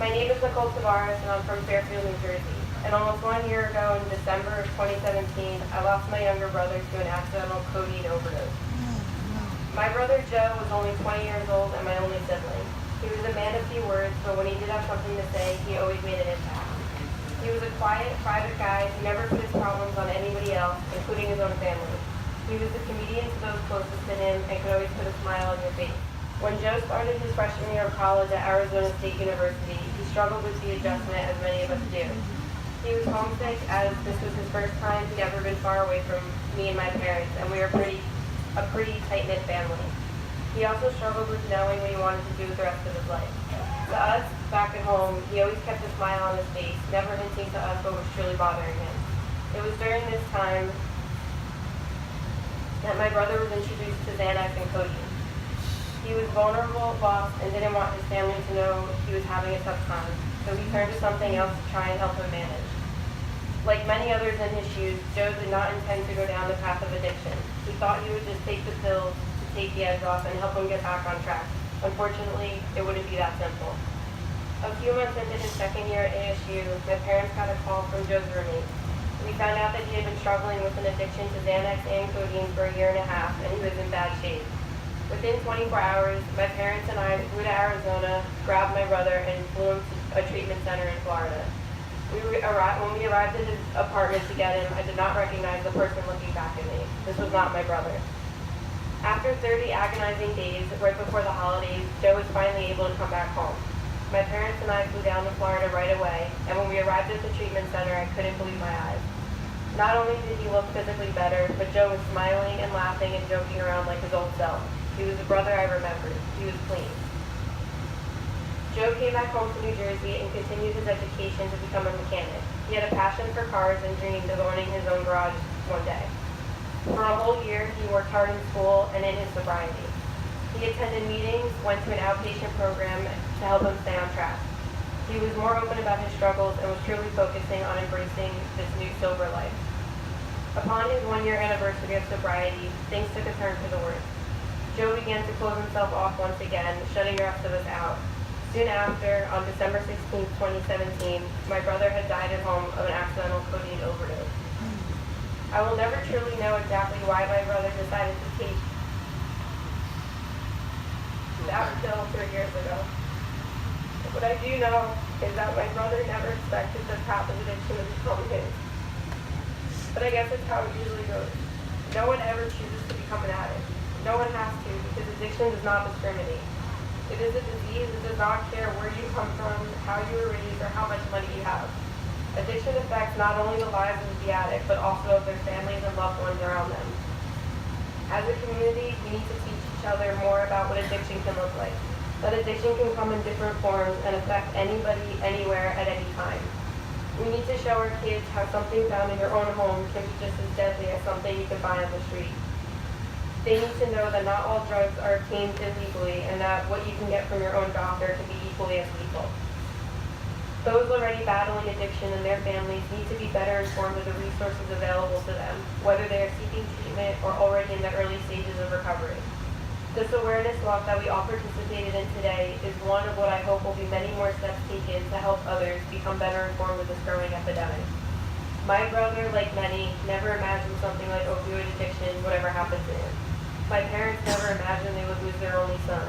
My name is Nicole and I'm from Fairfield, New Jersey. And almost 1 year ago, in December of 2017, I lost my younger brother to an accidental codeine overdose. My brother Joe was only 20 years old and my only sibling. He was a man of few words, but when he did have something to say, he always made an impact. He was a quiet, private guy who never put his problems on anybody else, including his own family. He was a comedian to those closest to him and could always put a smile on your face. When Joe started his freshman year of college at Arizona State University, he struggled with the adjustment as many of us do. He was homesick as this was his first time he'd ever been far away from me and my parents, and we were a pretty tight-knit family. He also struggled with knowing what he wanted to do with the rest of his life. To us, back at home, he always kept a smile on his face, never hinting to us what was truly bothering him. It was during this time that my brother was introduced to Xanax and codeine. He was vulnerable, lost, and didn't want his family to know he was having a tough time, so he turned to something else to try and help him manage. Like many others in his shoes, Joe did not intend to go down the path of addiction. He thought he would just take the pills to take the edge off and help him get back on track. Unfortunately, it wouldn't be that simple. A few months into his second year at ASU, my parents got a call from Joe's roommate. We found out that he had been struggling with an addiction to Xanax and codeine for a year and a half, and he was in bad shape. Within 24 hours, my parents and I flew to Arizona, grabbed my brother, and flew him to a treatment center in Florida. When we arrived at his apartment to get him, I did not recognize the person looking back at me. This was not my brother. After 30 agonizing days, right before the holidays, Joe was finally able to come back home. My parents and I flew down to Florida right away, and when we arrived at the treatment center, I couldn't believe my eyes. Not only did he look physically better, but Joe was smiling and laughing and joking around like his old self. He was the brother I remembered. He was clean. Joe came back home to New Jersey and continued his education to become a mechanic. He had a passion for cars and dreamed of owning his own garage one day. For a whole year, he worked hard in school and in his sobriety. He attended meetings, went to an outpatient program to help him stay on track. He was more open about his struggles and was truly focusing on embracing this new sober life. Upon his 1-year anniversary of sobriety, things took a turn for the worse. Joe began to close himself off once again, shutting the rest of us out. Soon after, on December 16, 2017, my brother had died at home of an accidental codeine overdose. I will never truly know exactly why my brother decided to take that pill 3 years ago. What I do know is that my brother never expected the path of addiction to become his. But I guess it's how it usually goes. No one ever chooses to become an addict. No one has to, because addiction does not discriminate. It is a disease that does not care where you come from, how you were raised, or how much money you have. Addiction affects not only the lives of the addict, but also of their families and loved ones around them. As a community, we need to teach each other more about what addiction can look like. That addiction can come in different forms and affect anybody, anywhere, at any time. We need to show our kids how something found in your own home can be just as deadly as something you can buy on the street. They need to know that not all drugs are obtained illegally and that what you can get from your own doctor can be equally as lethal. Those already battling addiction and their families need to be better informed of the resources available to them, whether they are seeking treatment or already in the early stages of recovery. This awareness walk that we all participated in today is one of what I hope will be many more steps taken to help others become better informed of this growing epidemic. My brother, like many, never imagined something like opioid addiction would ever happen to him. My parents never imagined they would lose their only son,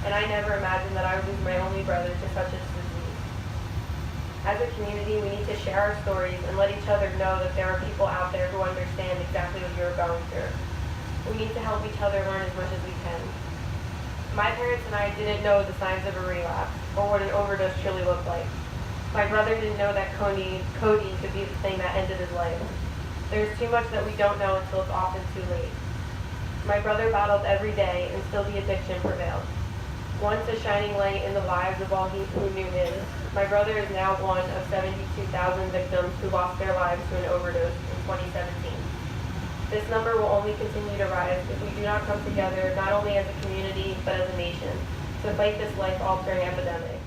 and I never imagined that I would lose my only brother to such a disease. As a community, we need to share our stories and let each other know that there are people out there who understand exactly what you're going through. We need to help each other learn as much as we can. My parents and I didn't know the signs of a relapse or what an overdose truly looked like. My brother didn't know that codeine could be the thing that ended his life. There's too much that we don't know until it's often too late. My brother battled every day and still the addiction prevailed. Once a shining light in the lives of all who knew him, my brother is now one of 72,000 victims who lost their lives to an overdose in 2017. This number will only continue to rise if we do not come together, not only as a community, but as a nation, to fight this life-altering epidemic.